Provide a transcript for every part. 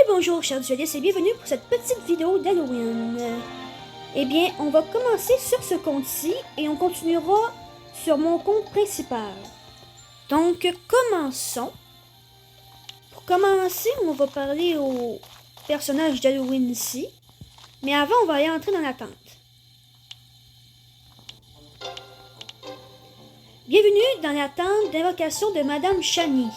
Bonjour chers dualistes et bienvenue pour cette petite vidéo d'Halloween. Eh bien, on va commencer sur ce compte-ci et on continuera sur mon compte principal. Donc, commençons. Pour commencer, on va parler au personnage d'Halloween ici. Mais avant, on va aller entrer dans la tente. Bienvenue dans la tente d'invocation de Madame Chani.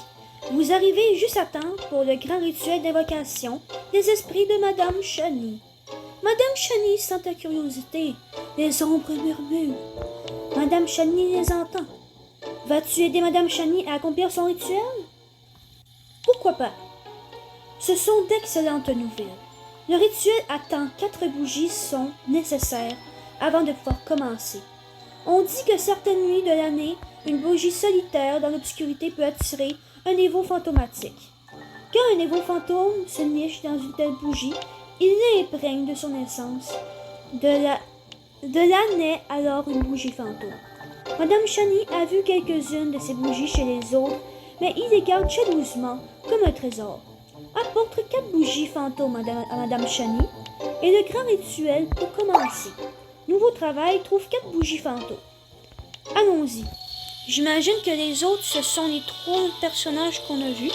Vous arrivez juste à temps pour le grand rituel d'invocation des esprits de Madame Chani. Madame Chani sent ta curiosité. Les ombres murmurent. Madame Chani les entend. Vas-tu aider Madame Chani à accomplir son rituel? Pourquoi pas? Ce sont d'excellentes nouvelles. Le rituel attend 4 bougies sont nécessaires avant de pouvoir commencer. On dit que certaines nuits de l'année, une bougie solitaire dans l'obscurité peut attirer un évo fantomatique. Quand un évo fantôme se niche dans une telle bougie, il l'imprègne de son essence. De là naît alors une bougie fantôme. Madame Chani a vu quelques-unes de ces bougies chez les autres, mais il les garde jalousement comme un trésor. Apporte 4 bougies fantômes à Madame Chani et le grand rituel peut commencer. Nouveau travail, trouve 4 bougies fantômes. Allons-y. J'imagine que les autres, ce sont les 3 personnages qu'on a vus.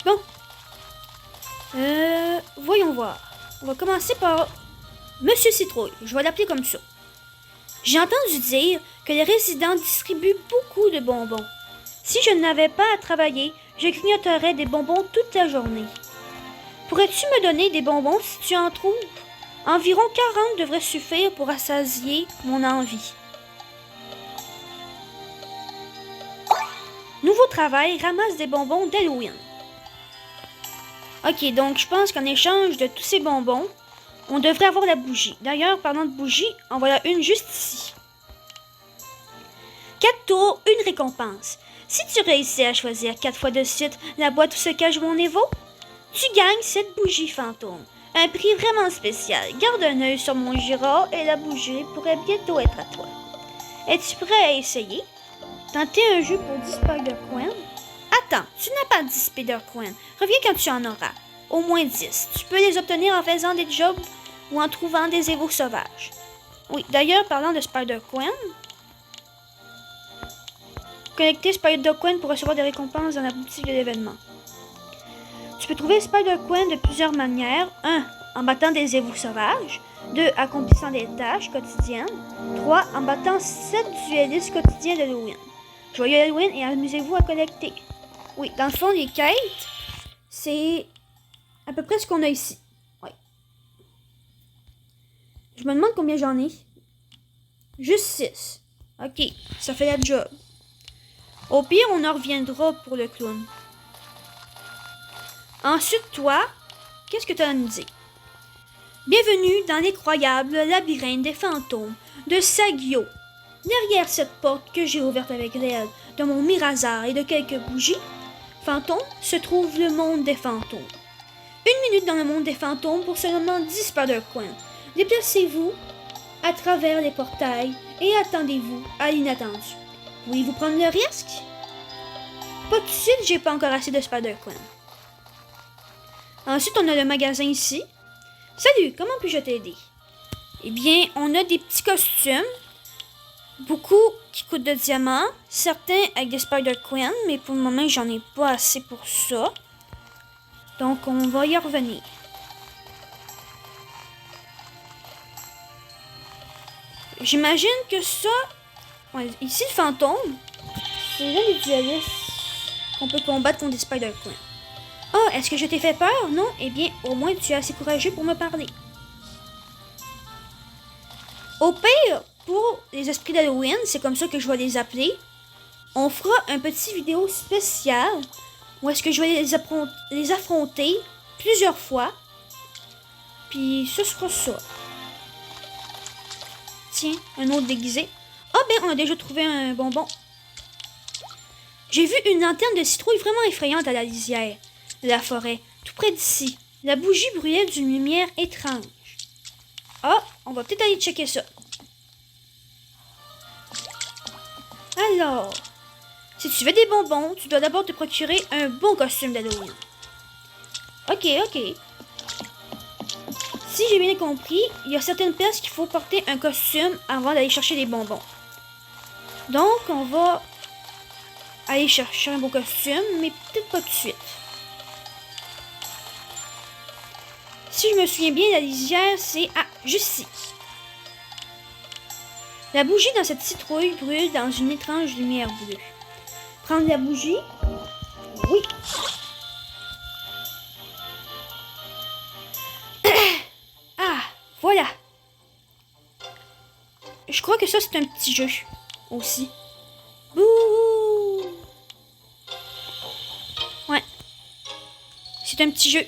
Bon. Voyons voir. On va commencer par Monsieur Citrouille. Je vais l'appeler comme ça. J'ai entendu dire que les résidents distribuent beaucoup de bonbons. Si je n'avais pas à travailler, je grignoterais des bonbons toute la journée. Pourrais-tu me donner des bonbons si tu en trouves? Environ 40 devraient suffire pour rassasier mon envie. Nouveau travail, ramasse des bonbons d'Halloween. Ok, donc je pense qu'en échange de tous ces bonbons, on devrait avoir la bougie. D'ailleurs, parlant de bougie, en voilà une juste ici. 4 tours, une récompense. Si tu réussis à choisir 4 fois de suite la boîte où se cache mon évo, tu gagnes cette bougie fantôme. Un prix vraiment spécial. Garde un œil sur mon girard et la bougie pourrait bientôt être à toi. Es-tu prêt à essayer? Tenter un jeu pour 10 Spider Coins? Attends, tu n'as pas 10 Spider Coins. Reviens quand tu en auras. Au moins 10. Tu peux les obtenir en faisant des jobs ou en trouvant des évos sauvages. Oui, d'ailleurs, parlant de Spider Coins, connecter Spider Coin pour recevoir des récompenses dans la boutique de l'événement. Tu peux trouver Spider Coin de plusieurs manières. 1. En battant des évos sauvages. 2. Accomplissant des tâches quotidiennes. 3. En battant 7 duellistes quotidiens d'Halloween. Joyeux Halloween et amusez-vous à collecter. Oui, dans le fond, les quêtes, c'est à peu près ce qu'on a ici. Oui. Je me demande combien j'en ai. Juste 6. Ok, ça fait la job. Au pire, on en reviendra pour le clown. Ensuite, toi, qu'est-ce que tu as à nous dire? Bienvenue dans l'incroyable labyrinthe des fantômes de Sagio. Derrière cette porte que j'ai ouverte avec l'aide de mon mirazar et de quelques bougies, fantômes, se trouve le monde des fantômes. 1 minute dans le monde des fantômes pour seulement 10 Spider Coins. Déplacez-vous à travers les portails et attendez-vous à l'inattendu. Voulez-vous prendre le risque? Pas tout de suite, j'ai pas encore assez de Spider Coin. Ensuite, on a le magasin ici. Salut, comment puis-je t'aider? Eh bien, on a des petits costumes. Beaucoup qui coûtent de diamants. Certains avec des Spider Coin, mais pour le moment, j'en ai pas assez pour ça. Donc, on va y revenir. J'imagine que ça... Ouais, ici, le fantôme, c'est là les dualistes qu'on peut combattre contre des Spider Coins. Oh, est-ce que je t'ai fait peur? Non? Eh bien, au moins, tu es assez courageux pour me parler. Au pire, pour les esprits d'Halloween, c'est comme ça que je vais les appeler, on fera un petit vidéo spécial où est-ce que je vais les affronter plusieurs fois. Puis, ce sera ça. Tiens, un autre déguisé. Ah ben, on a déjà trouvé un bonbon. J'ai vu une lanterne de citrouille vraiment effrayante à la lisière de la forêt, tout près d'ici. La bougie brûlait d'une lumière étrange. Ah, on va peut-être aller checker ça. Alors, si tu veux des bonbons, tu dois d'abord te procurer un bon costume d'Halloween. Ok. Si j'ai bien compris, il y a certaines places qu'il faut porter un costume avant d'aller chercher des bonbons. Donc, on va aller chercher un beau costume, mais peut-être pas tout de suite. Si je me souviens bien, la lisière, c'est... Ah, juste ici. La bougie dans cette citrouille brûle dans une étrange lumière bleue. Prendre la bougie? Oui. Ah, voilà. Je crois que ça, c'est un petit jeu aussi. Bouh! Ouais. C'est un petit jeu.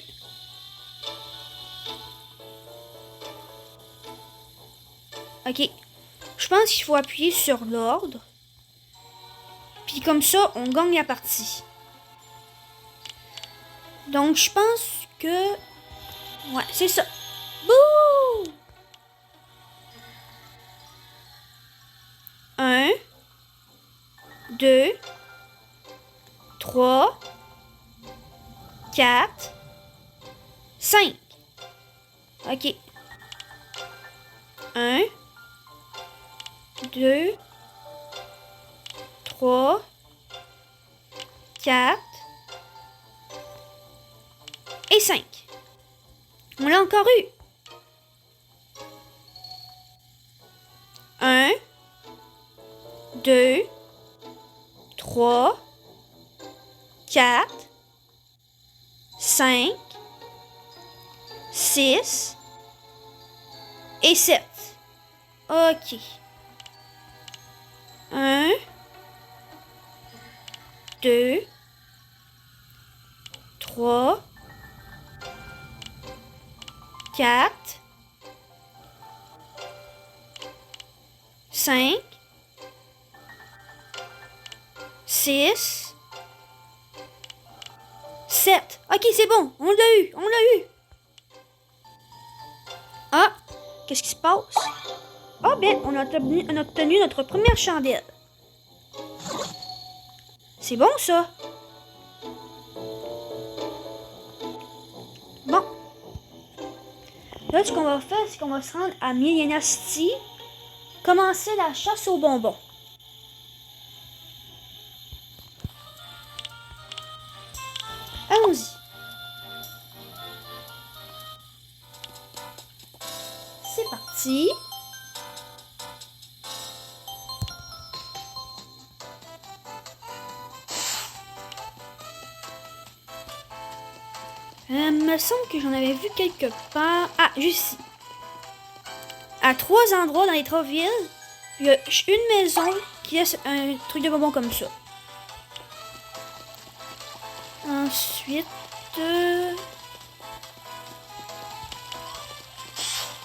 Ok. Je pense qu'il faut appuyer sur l'ordre. Puis comme ça, on gagne la partie. Donc, je pense que... Ouais, c'est ça. Bouh! 1, 2, 3, 4, 5. Ok. 1, 2, 3, 4 et 5. On l'a encore eu. 1, 2, 3, 4, 5, 6 et 7. Ok. 1, 2, 3, 4, 5, 6, 7. Ok, c'est bon. On l'a eu. Ah, qu'est-ce qui se passe? Ah ben, on a obtenu notre première chandelle. C'est bon, ça? Bon. Là, ce qu'on va faire, c'est qu'on va se rendre à Millennia City, commencer la chasse aux bonbons. Allons-y. C'est parti. Me semble que j'en avais vu quelque part. Ah, juste ici. À 3 endroits dans les 3 villes, il y a une maison qui laisse un truc de bonbons comme ça. Ensuite,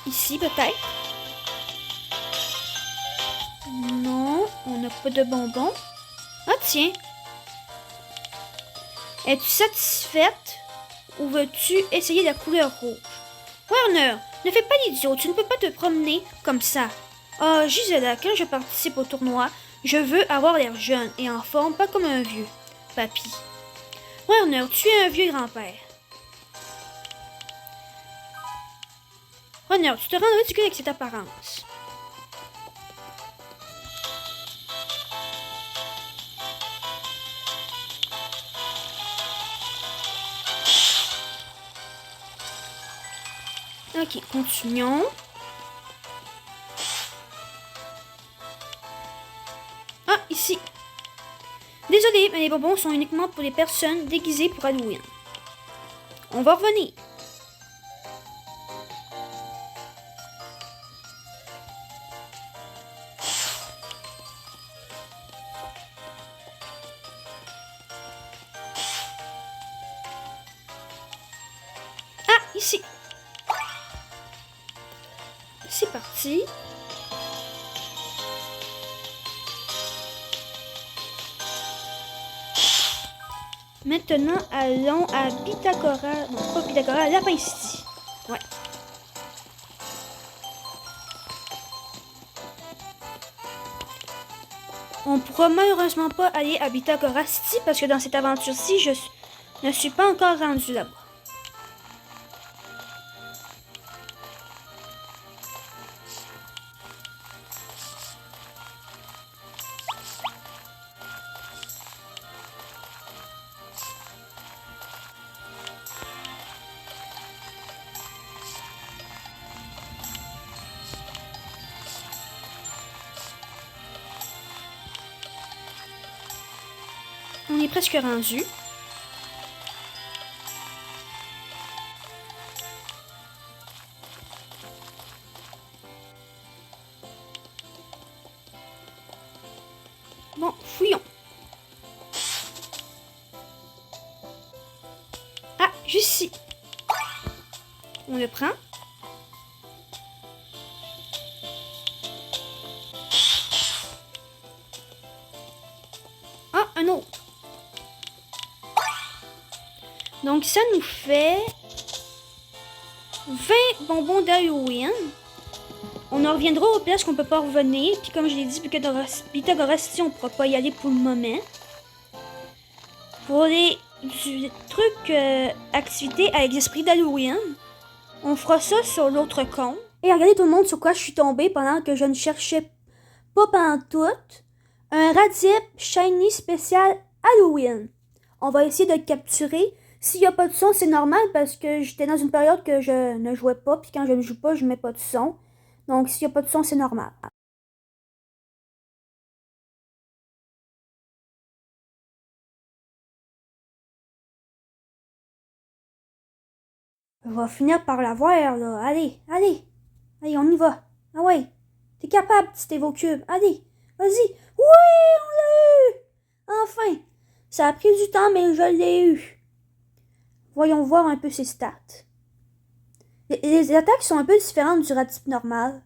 ici peut-être. Non, on n'a pas de bonbons. Ah tiens. Es-tu satisfaite ou veux-tu essayer la couleur rouge? Werner, ne fais pas l'idiot, tu ne peux pas te promener comme ça. Ah, Gisela, quand je participe au tournoi, je veux avoir l'air jeune et en forme, pas comme un vieux. Papy. Werner, tu es un vieux grand-père. Werner, tu te rends ridicule avec cette apparence. Ok, continuons. Ah, ici. Désolé, mais les bonbons sont uniquement pour les personnes déguisées pour Halloween. On va revenir. Ah, ici. C'est parti. Maintenant, allons à Pythagora. Non, pas Pythagora, à Lapin City. Ouais. On pourra malheureusement pas aller à Pythagora City parce que dans cette aventure-ci, je ne suis pas encore rendu là-bas. On est presque rendu. Bon, fouillons. Ah, juste ici. On le prend. Ah, un autre. Donc, ça nous fait 20 bonbons d'Halloween. On en reviendra aux places qu'on peut pas revenir. Puis comme je l'ai dit, Pythagora City, on pourra pas y aller pour le moment. Pour les trucs, activités avec l'esprit d'Halloween, on fera ça sur l'autre compte. Et regardez tout le monde sur quoi je suis tombée pendant que je ne cherchais pas pantoute. Un Radip Shiny spécial Halloween. On va essayer de le capturer. S'il n'y a pas de son, c'est normal parce que j'étais dans une période que je ne jouais pas. Puis quand je ne joue pas, je mets pas de son. Donc s'il n'y a pas de son, c'est normal. On va finir par l'avoir, là. Allez, allez. Allez, on y va. Ah ouais. T'es capable, petit Évocube. Allez, vas-y. Oui, on l'a eu. Enfin. Ça a pris du temps, mais je l'ai eu. Voyons voir un peu ses stats. Les attaques sont un peu différentes du Radip normal.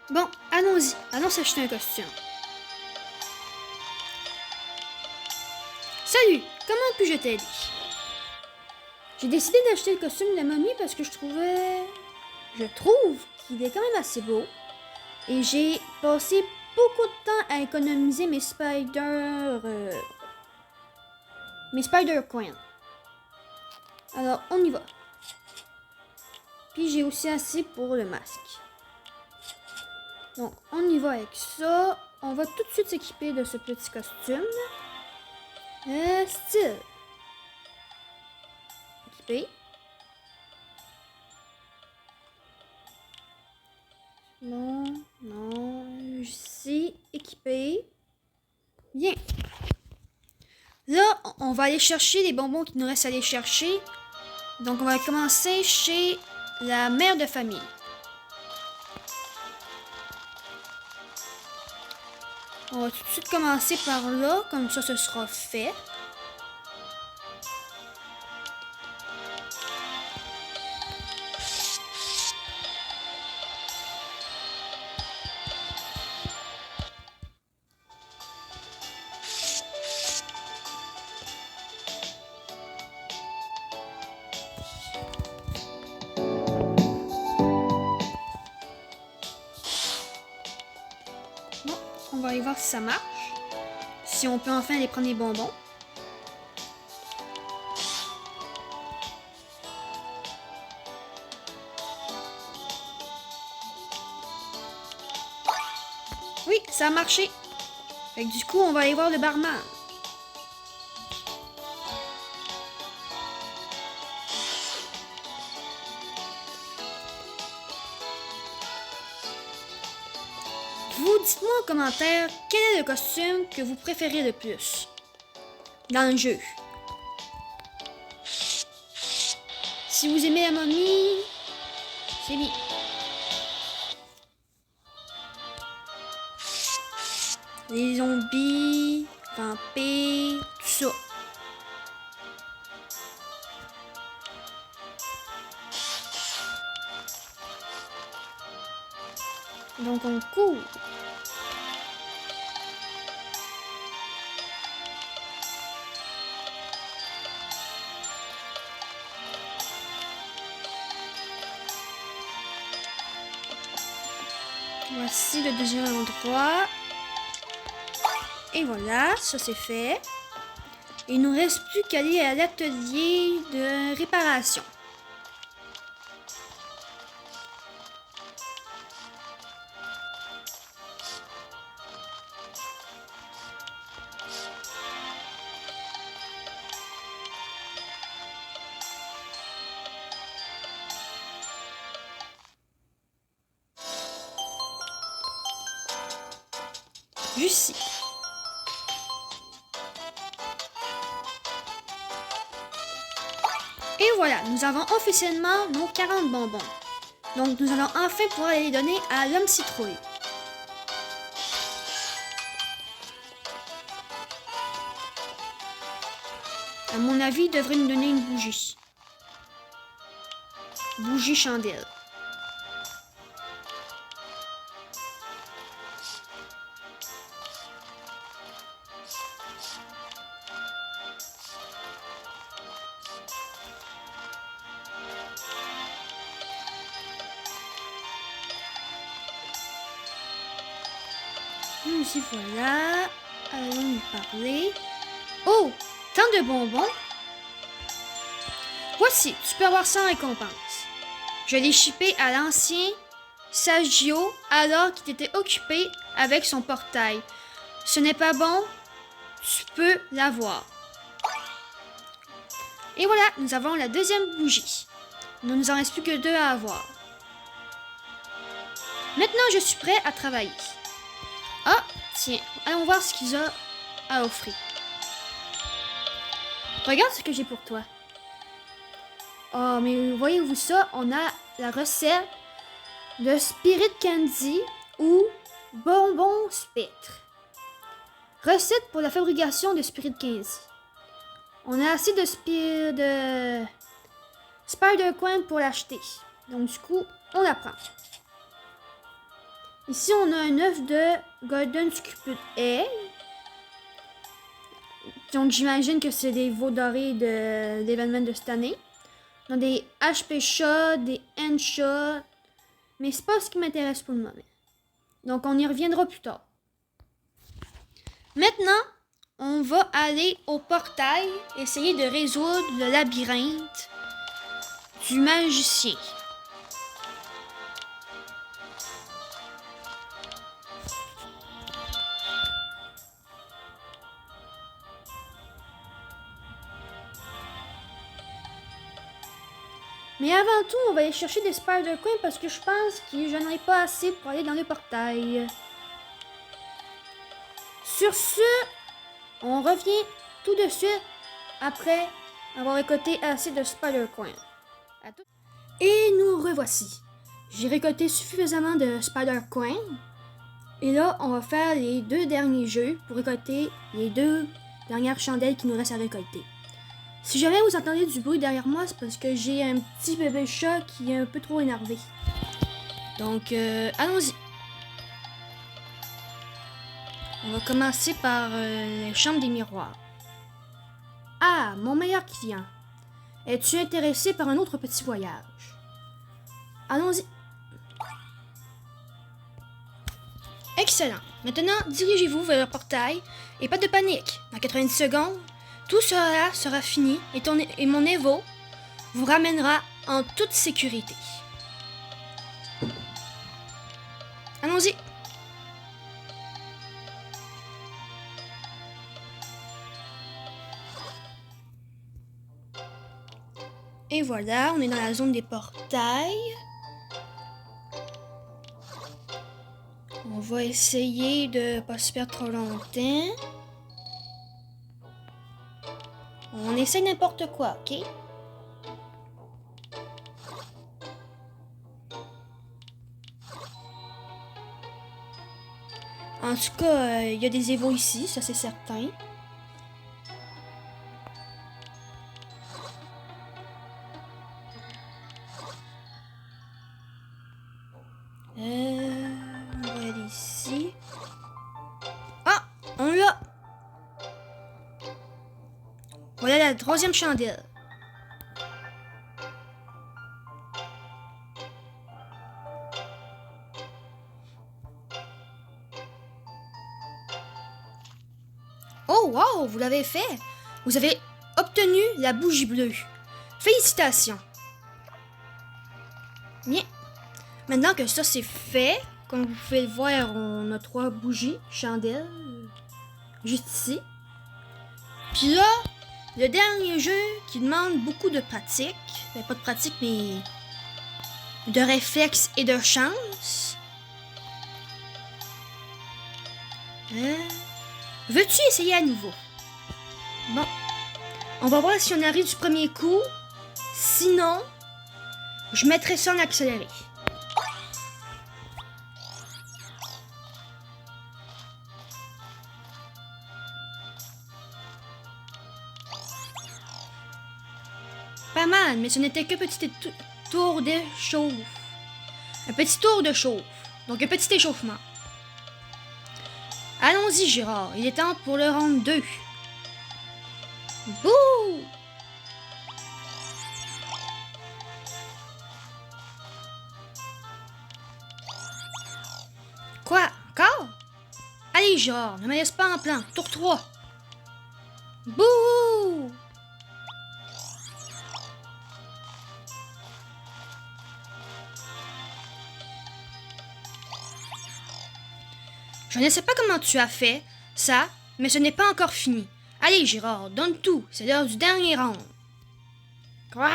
Bon, allons-y. Allons s'acheter un costume. Salut, comment puis-je t'aider? J'ai décidé d'acheter le costume de la momie parce que je trouve qu'il est quand même assez beau. Et j'ai passé beaucoup de temps à économiser mes spider coins. Alors, on y va. Puis j'ai aussi assez pour le masque. Donc, on y va avec ça. On va tout de suite s'équiper de ce petit costume. Style. Équipé. Non, ici, équipé. Bien. Là, on va aller chercher les bonbons qu'il nous reste à aller chercher. Donc, on va commencer chez la mère de famille. On va tout de suite commencer par là, comme ça, ce sera fait. Bon, on va aller voir si ça marche. Si on peut enfin aller prendre les bonbons. Oui, ça a marché. Fait que du coup, on va aller voir le barman. Vous dites-moi en commentaire quel est le costume que vous préférez le plus dans le jeu. Si vous aimez la momie, c'est bien. Les zombies, vampires, tout ça. Donc on court. Voici le deuxième endroit. Et voilà, ça c'est fait. Il ne nous reste plus qu'à aller à l'atelier de réparation. Juste ici. Et voilà, nous avons officiellement nos 40 bonbons. Donc nous allons enfin pouvoir les donner à l'homme citrouille. À mon avis, il devrait nous donner une bougie. Bougie chandelle. Nous y voilà. Allons lui parler. Oh! Tant de bonbons! Voici, tu peux avoir 100 récompenses. Je l'ai chippé à l'ancien Saggio alors qu'il était occupé avec son portail. Ce n'est pas bon, tu peux l'avoir. Et voilà, nous avons la deuxième bougie. Il ne nous en reste plus que 2 à avoir. Maintenant, je suis prêt à travailler. Ah, tiens, allons voir ce qu'ils ont à offrir. Regarde ce que j'ai pour toi. Oh, mais voyez-vous ça? On a la recette de Spirit Candy ou bonbons spectre. Recette pour la fabrication de Spirit Candy. On a assez de Spider-Coin pour l'acheter. Donc du coup, on la prend. Ici, on a un œuf de Golden Cupid Egg. Donc j'imagine que c'est des veaux dorés de l'événement de cette année. On a des HP shots, des N shots. Mais c'est pas ce qui m'intéresse pour le moment. Donc on y reviendra plus tard. Maintenant, on va aller au portail, essayer de résoudre le labyrinthe du magicien. Mais avant tout, on va aller chercher des Spider-Coin parce que je pense que j'en ai pas assez pour aller dans le portail. Sur ce, on revient tout de suite après avoir récolté assez de Spider-Coin. Et nous revoici. J'ai récolté suffisamment de Spider-Coin. Et là, on va faire les 2 derniers jeux pour récolter les 2 dernières chandelles qui nous restent à récolter. Si jamais vous entendez du bruit derrière moi, c'est parce que j'ai un petit bébé chat qui est un peu trop énervé. Donc, allons-y. On va commencer par la chambre des miroirs. Ah, mon meilleur client. Es-tu intéressé par un autre petit voyage? Allons-y. Excellent. Maintenant, dirigez-vous vers le portail et pas de panique. Dans 90 secondes, tout cela sera fini et mon Evo vous ramènera en toute sécurité. Allons-y. Et voilà, on est dans la zone des portails. On va essayer de pas se perdre trop longtemps. On essaie n'importe quoi, ok? En tout cas, il y a des évos ici, ça c'est certain. On va aller ici. Ah! On l'a! Voilà la 3e chandelle. Oh, wow, vous l'avez fait. Vous avez obtenu la bougie bleue. Félicitations. Bien. Maintenant que ça c'est fait, comme vous pouvez le voir, on a 3 bougies, chandelles, juste ici. Puis là, le dernier jeu qui demande beaucoup de pratique, ben pas de pratique, mais de réflexe et de chance. Veux-tu essayer à nouveau? Bon, on va voir si on arrive du premier coup. Sinon, je mettrai ça en accéléré. Pas mal, mais ce n'était que petit tour de chauffe. Un petit tour de chauffe. Donc un petit échauffement. Allons-y, Gérard. Il est temps pour le round 2. Bouh! Quoi? Encore? Allez, Gérard, ne me laisse pas en plan. Tour 3. Bouh! Je ne sais pas comment tu as fait ça, mais ce n'est pas encore fini. Allez, Gérard, donne tout. C'est l'heure du dernier round. Quoi?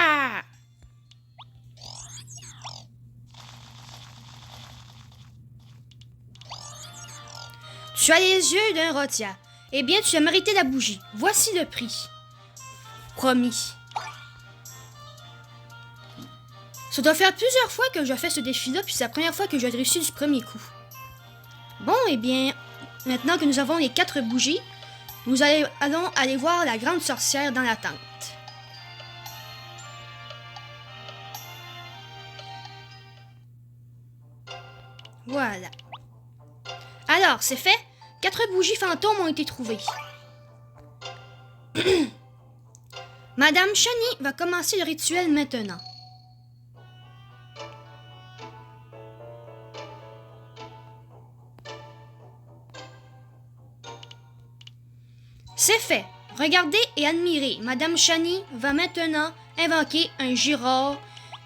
Tu as les yeux d'un rotia. Eh bien, tu as mérité la bougie. Voici le prix. Promis. Ça doit faire plusieurs fois que je fais ce défi-là, puis c'est la première fois que je réussis du premier coup. Bon, eh bien, maintenant que nous avons les 4 bougies, nous allons aller voir la grande sorcière dans la tente. Voilà. Alors, c'est fait. 4 bougies fantômes ont été trouvées. Madame Chani va commencer le rituel maintenant. C'est fait. Regardez et admirez. Madame Chani va maintenant invoquer un Girard.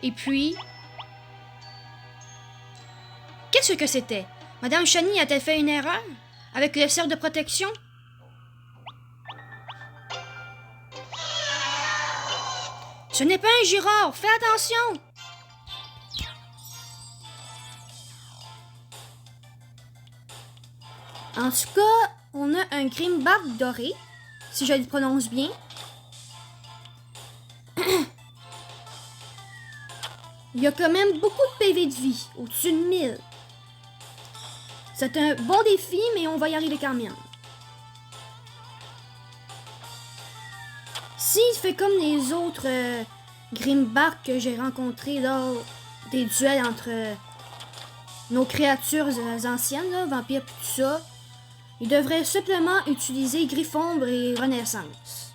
Et puis... Qu'est-ce que c'était? Madame Chani a-t-elle fait une erreur? Avec le cerf de protection? Ce n'est pas un Girard. Fais attention! En tout cas, on a un Grimbark doré, si je le prononce bien. Il y a quand même beaucoup de PV de vie, au-dessus de 1000. C'est un bon défi, mais on va y arriver quand même. S'il fait comme les autres Grimbark que j'ai rencontrés lors des duels entre nos créatures anciennes, là, vampires et tout ça, il devrait simplement utiliser Griffombre et Renaissance.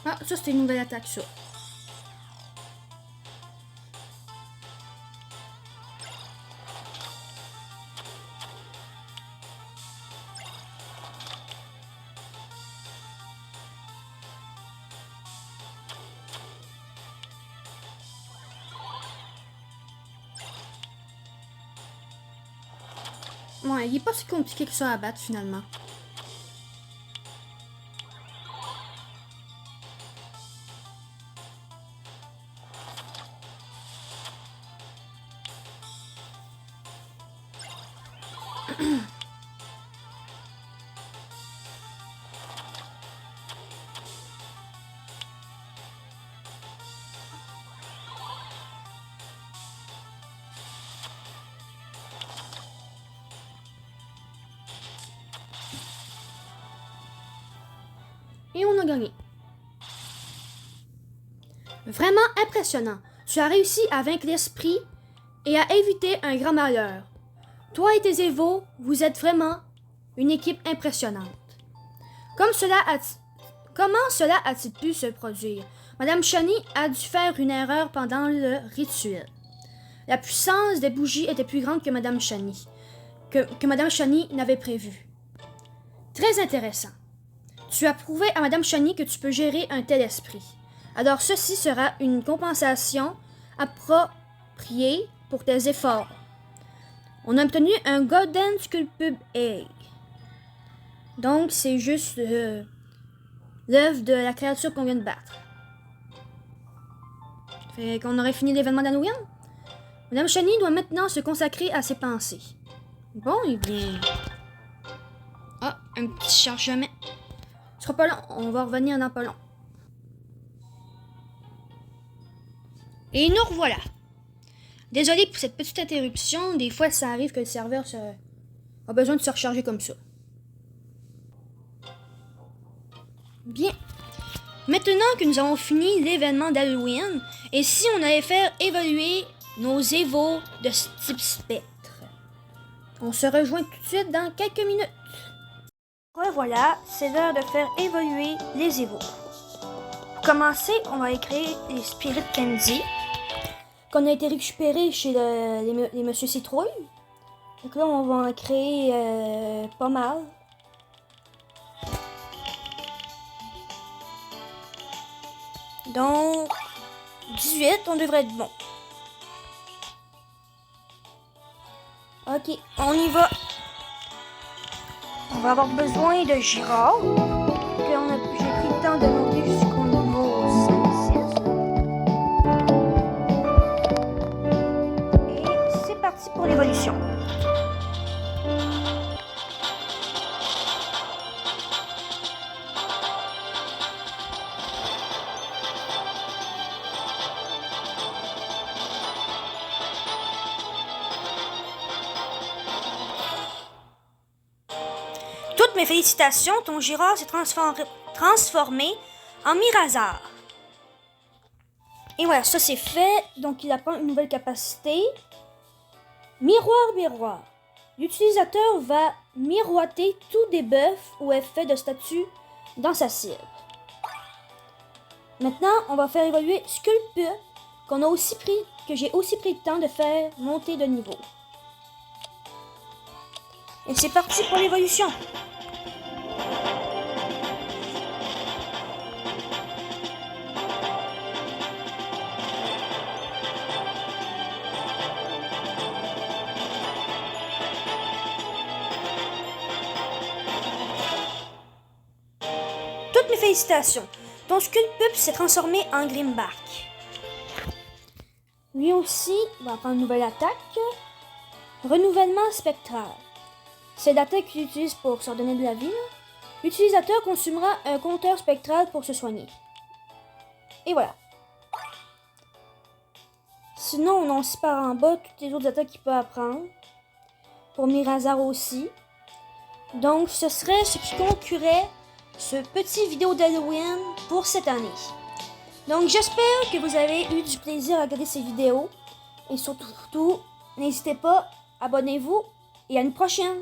Ah, ça c'était une nouvelle attaque, ça. Ouais, il est pas si compliqué que ça à battre finalement. à gagner. Vraiment impressionnant. Tu as réussi à vaincre l'esprit et à éviter un grand malheur. Toi et tes évos, vous êtes vraiment une équipe impressionnante. Comment cela a-t-il pu se produire? Madame Shani a dû faire une erreur pendant le rituel. La puissance des bougies était plus grande que Madame Shani, que Madame Shani n'avait prévu. Très intéressant. Tu as prouvé à Madame Shani que tu peux gérer un tel esprit. Alors ceci sera une compensation appropriée pour tes efforts. On a obtenu un Golden Sculpted Egg. Donc c'est juste l'œuvre de la créature qu'on vient de battre. Fait qu'on aurait fini l'événement d'Halloween. Madame Shani doit maintenant se consacrer à ses pensées. Bon, eh bien... Ah, un petit chargement. Ce sera pas long, on va revenir dans pas long. Et nous revoilà. Désolé pour cette petite interruption, des fois ça arrive que le serveur a besoin de se recharger comme ça. Bien. Maintenant que nous avons fini l'événement d'Halloween, et si on allait faire évoluer nos évos de type spectre? On se rejoint tout de suite dans quelques minutes. Revoilà, c'est l'heure de faire évoluer les évos. Pour commencer, on va créer les Spirit Candy qu'on a été récupérés chez les Monsieur Citrouille. Donc là, on va en créer pas mal. Donc, 18, on devrait être bon. Ok, on y va. On va avoir besoin de Girard. J'ai pris le temps de monter jusqu'au niveau 5-6. Et c'est parti pour l'évolution. Toutes mes félicitations, ton Girard s'est transformé en Mirazar. Et voilà, ça c'est fait. Donc il apprend une nouvelle capacité. Miroir. L'utilisateur va miroiter tout debuff ou effet de statut dans sa cible. Maintenant, on va faire évoluer Sculpte, que j'ai aussi pris le temps de faire monter de niveau. Et c'est parti pour l'évolution. Toutes mes félicitations. Ton Sculpte s'est transformé en Grimbark. Lui aussi va prendre une nouvelle attaque. Renouvellement spectral. C'est l'attaque qu'il utilise pour se redonner de la vie. L'utilisateur consumera un compteur spectral pour se soigner. Et voilà. Sinon, on en sépare en bas toutes les autres attaques qu'il peut apprendre. Pour Mirazar aussi. Donc, ce serait ce qui conclurait ce petit vidéo d'Halloween pour cette année. Donc, j'espère que vous avez eu du plaisir à regarder ces vidéos. Et surtout, n'hésitez pas, abonnez-vous et à une prochaine.